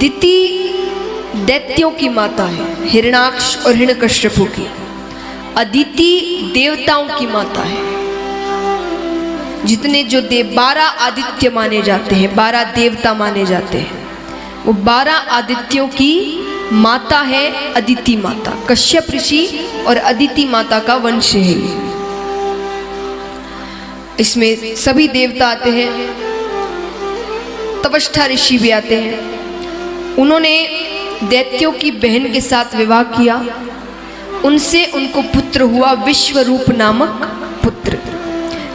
दिति दैत्यों की माता है, हिरण्याक्ष और हिरण्यकश्यपु की। अदिति देवताओं की माता है। जितने जो 12 आदित्य माने जाते हैं, 12 देवता माने जाते हैं, वो 12 आदित्यों की माता है अदिति माता। कश्यप ऋषि और अदिति माता का वंश है ये। इसमें सभी देवता आते हैं, तपष्ठा ऋषि भी आते हैं। उन्होंने दैत्यों की बहन के साथ विवाह किया, उनसे उनको पुत्र हुआ विश्वरूप नामक पुत्र।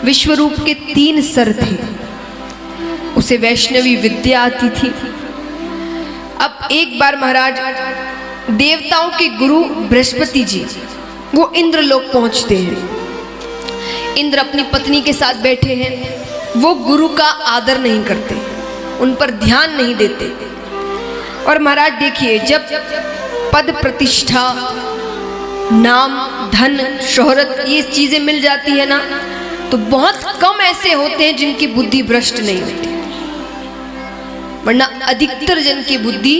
विश्वरूप के 3 सर थे, उसे वैष्णवी विद्या आती थी। अब एक बार महाराज देवताओं के गुरु बृहस्पति जी वो इंद्रलोक पहुंचते हैं। इंद्र अपनी पत्नी के साथ बैठे हैं, वो गुरु का आदर नहीं करते, उन पर ध्यान नहीं देते। और महाराज देखिए, जब पद प्रतिष्ठा, नाम, धन, शोहरत ये चीजें मिल जाती है ना, तो बहुत कम ऐसे होते हैं जिनकी बुद्धि भ्रष्ट नहीं होती, वरना अधिकतर जन की बुद्धि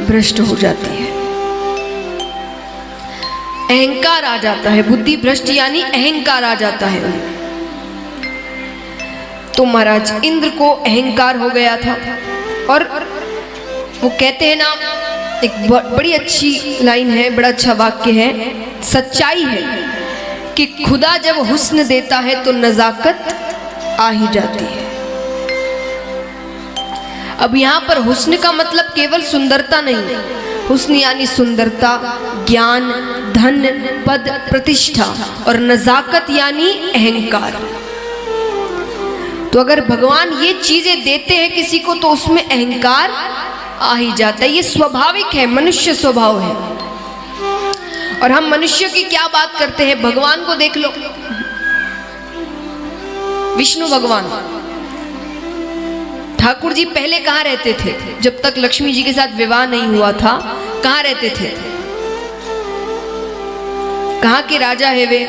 भ्रष्ट हो जाती है। अहंकार आ जाता है, बुद्धि भ्रष्ट यानी अहंकार आ जाता है। तो महाराज इंद्र को अहंकार हो गया था, और वो कहते हैं ना, एक बड़ी अच्छी लाइन है, बड़ा अच्छा वाक्य है, सच्चाई है कि खुदा जब हुस्न देता है तो नजाकत आ ही जाती है। अब यहाँ पर हुस्न का मतलब केवल सुंदरता नहीं है, हुस्न यानी सुंदरता, ज्ञान, धन, पद, प्रतिष्ठा, और नजाकत यानी अहंकार। तो अगर भगवान ये चीजें देते हैं किसी को तो उसमें अहंकार आ ही जाता है। ये स्वाभाविक है, मनुष्य स्वभाव है। और हम मनुष्य की क्या बात करते हैं, भगवान को देख लो, विष्णु भगवान, ठाकुर जी पहले कहाँ रहते थे? जब तक लक्ष्मी जी के साथ विवाह नहीं हुआ था, कहाँ रहते थे? कहाँ के राजा है वे?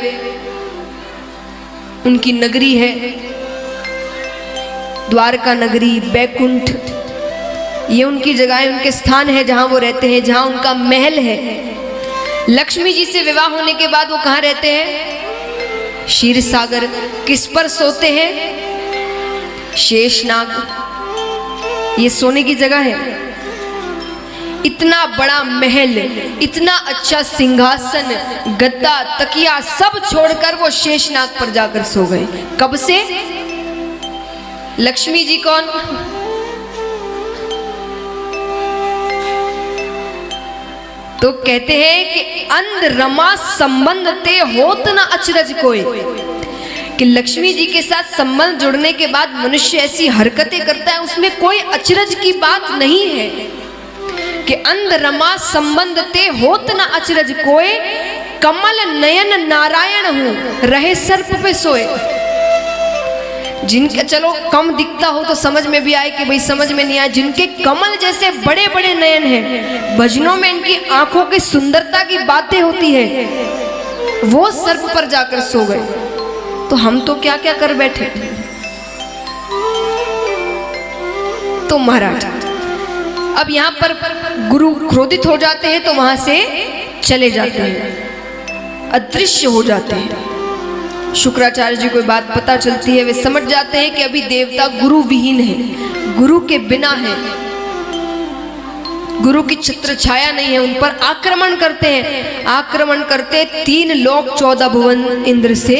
उनकी नगरी है द्वारका नगरी, बैकुंठ, ये उनकी जगह है, उनके स्थान है जहां वो रहते हैं, जहां उनका महल है। लक्ष्मी जी से विवाह होने के बाद वो कहाँ रहते हैं? क्षीर सागर। किस पर सोते हैं? शेषनाग, ये सोने की जगह है। इतना बड़ा महल, इतना अच्छा सिंहासन, गद्दा, तकिया सब छोड़कर वो शेषनाग पर जाकर सो गए। कब से? लक्ष्मी जी कौन? तो कहते हैं कि अंध रमा संबंध ते होत न अचरज कोई, कि लक्ष्मी जी के साथ संबंध जुड़ने के बाद मनुष्य ऐसी हरकतें करता है, उसमें कोई अचरज की बात नहीं है। कि अंध रमा संबंध ते होत न अचरज कोई, कमल नयन नारायण हूं रहे सर्प पे सोए। जिनके चलो कम दिखता हो तो समझ में भी आए कि भाई समझ में नहीं आए, जिनके कमल जैसे बड़े बड़े नयन हैं, भजनों में इनकी आंखों की सुंदरता की बातें होती है, वो सर्प पर जाकर सो गए। तो हम तो क्या क्या कर बैठे। तो महाराज अब यहाँ पर गुरु क्रोधित हो जाते हैं तो वहां से चले जाते हैं, अदृश्य हो जाते हैं। शुक्राचार्य जी को बात पता चलती है, वे समझ जाते हैं कि अभी देवता गुरु विहीन है, गुरु के बिना है, गुरु की छत्र छाया नहीं है। उन पर आक्रमण करते हैं, आक्रमण करते 3 लोक 14 भुवन इंद्र से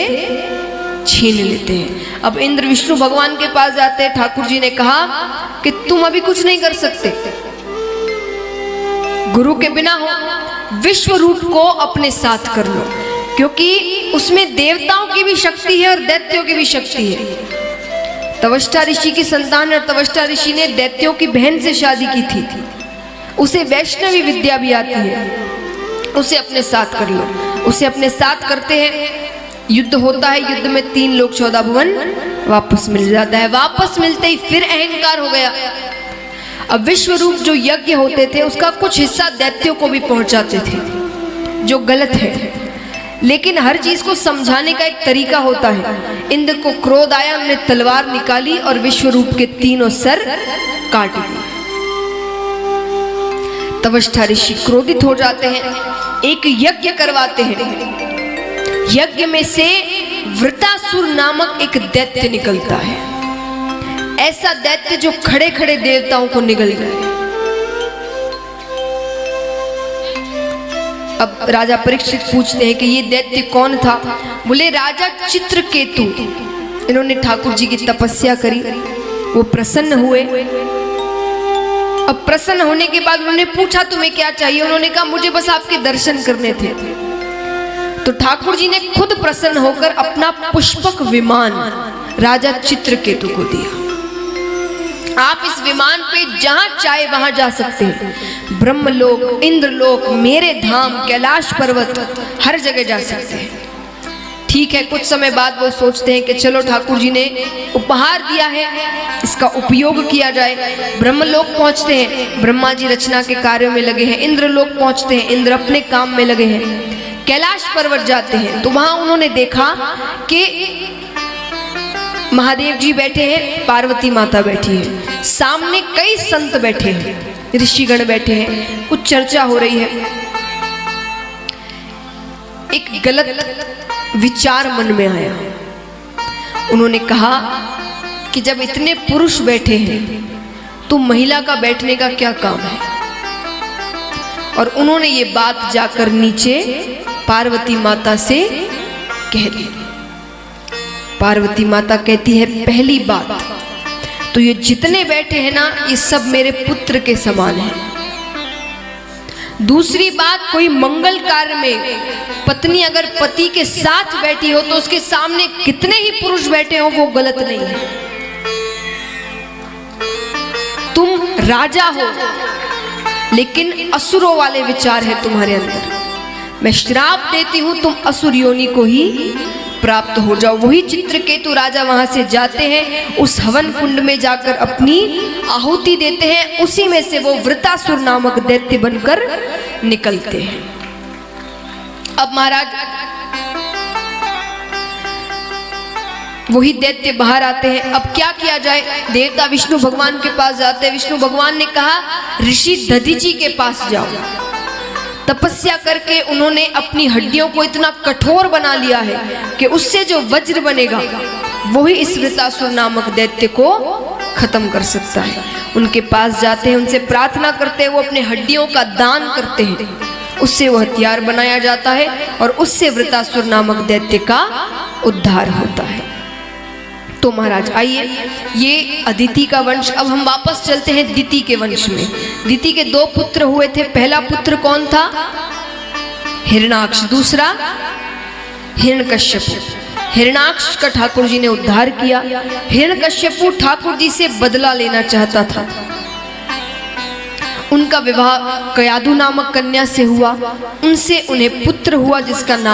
छीन लेते हैं। अब इंद्र विष्णु भगवान के पास जाते हैं। ठाकुर जी ने कहा कि तुम अभी कुछ नहीं कर सकते, गुरु के बिना हो, विश्व रूप को अपने साथ कर लो, क्योंकि उसमें देवताओं की भी शक्ति है और दैत्यों की भी शक्ति है। तपष्ठा ऋषि की संतान है, तपष्ठा ऋषि ने दैत्यों की बहन से शादी की थी, उसे वैष्णवी विद्या भी आती है, उसे अपने साथ कर लो। उसे अपने साथ करते हैं, युद्ध होता है, युद्ध में 3 लोक 14 भुवन वापस मिल जाता है। वापस मिलते ही फिर अहंकार हो गया। अब विश्व रूप जो यज्ञ होते थे उसका कुछ हिस्सा दैत्यों को भी पहुंचाते थे, जो गलत है, लेकिन हर चीज को समझाने का एक तरीका होता है। इंद्र को क्रोध आया, उन्होंने तलवार निकाली और विश्व रूप के 3 सर काट दिए। तवष्ठा ऋषि क्रोधित हो जाते हैं, एक यज्ञ करवाते हैं। यज्ञ में से वृतासुर नामक एक दैत्य निकलता है, ऐसा दैत्य जो खड़े खड़े देवताओं को निगल जाए। अब राजा परीक्षित पूछते हैं कि ये दैत्य कौन था? बोले राजा चित्रकेतु। इन्होंने ठाकुर जी की तपस्या करी, वो प्रसन्न हुए। अब प्रसन्न होने के बाद उन्होंने पूछा तुम्हें क्या चाहिए? उन्होंने कहा मुझे बस आपके दर्शन करने थे। तो ठाकुर जी ने खुद प्रसन्न होकर अपना पुष्पक विमान राजा चित्रकेतु को दिया। आप इस विमान पे जहां चाहे वहां जा सकते हैं, ब्रह्मलोक, इंद्रलोक, मेरे धाम, कैलाश पर्वत, हर जगह जा सकते हैं। ठीक है, कुछ समय बाद वो सोचते हैं कि चलो ठाकुर जी ने उपहार दिया है, इसका उपयोग किया जाए। ब्रह्मलोक पहुंचते हैं, ब्रह्मा जी रचना के कार्यों में लगे हैं। इंद्रलोक पहुंचते हैं, इंद्र अपने काम में लगे हैं। कैलाश पर्वत जाते हैं तो वहां उन्होंने देखा कि महादेव जी बैठे हैं, पार्वती माता बैठी है, सामने कई संत बैठे हैं, ऋषिगण बैठे हैं, कुछ चर्चा हो रही है। एक गलत विचार मन में आया। उन्होंने कहा कि जब इतने पुरुष बैठे हैं तो महिला का बैठने का क्या काम है? और उन्होंने ये बात जाकर नीचे पार्वती माता से कह दी। पार्वती माता कहती है पहली बात तो ये जितने बैठे हैं ना, ये सब मेरे पुत्र के समान हैं। दूसरी बात, कोई मंगल कार्य में पत्नी अगर पति के साथ बैठी हो तो उसके सामने कितने ही पुरुष बैठे हो वो गलत नहीं है। तुम राजा हो लेकिन असुरों वाले विचार है तुम्हारे अंदर। मैं श्राप देती हूं तुम असुर योनि को ही प्राप्त हो जाओ। वही चित्रकेतु राजा वहां से जाते हैं, उस हवन कुंड में जाकर अपनी आहुति देते हैं। उसी में से वो वृतासुर नामक दैत्य बनकर निकलते हैं। अब महाराज वही दैत्य बाहर आते हैं। अब क्या किया जाए? देवता विष्णु भगवान के पास जाते हैं। विष्णु भगवान ने कहा ऋषि दधीची के पास जाओ। तपस्या करके उन्होंने अपनी हड्डियों को इतना कठोर बना लिया है कि उससे जो वज्र बनेगा वही इस वृतासुर नामक दैत्य को खत्म कर सकता है। उनके पास जाते हैं, उनसे प्रार्थना करते हैं, वो अपने हड्डियों का दान करते हैं, उससे वो हथियार बनाया जाता है और उससे वृतासुर नामक दैत्य का उद्धार होता है। तो महाराज आइए, ये अदिति का वंश। अब हम वापस चलते हैं दिति के वंश में। दिति के दो पुत्र हुए थे। पहला पुत्र कौन था? हिरणाक्ष। दूसरा हिरण्यकश्यप। हिरणाक्ष का ठाकुर जी ने उद्धार किया। हिरण्यकश्यप ठाकुर जी से बदला लेना चाहता था। उनका विवाह कयादु नामक कन्या से हुआ, उनसे उन्हें पुत्र हुआ जिसका नाम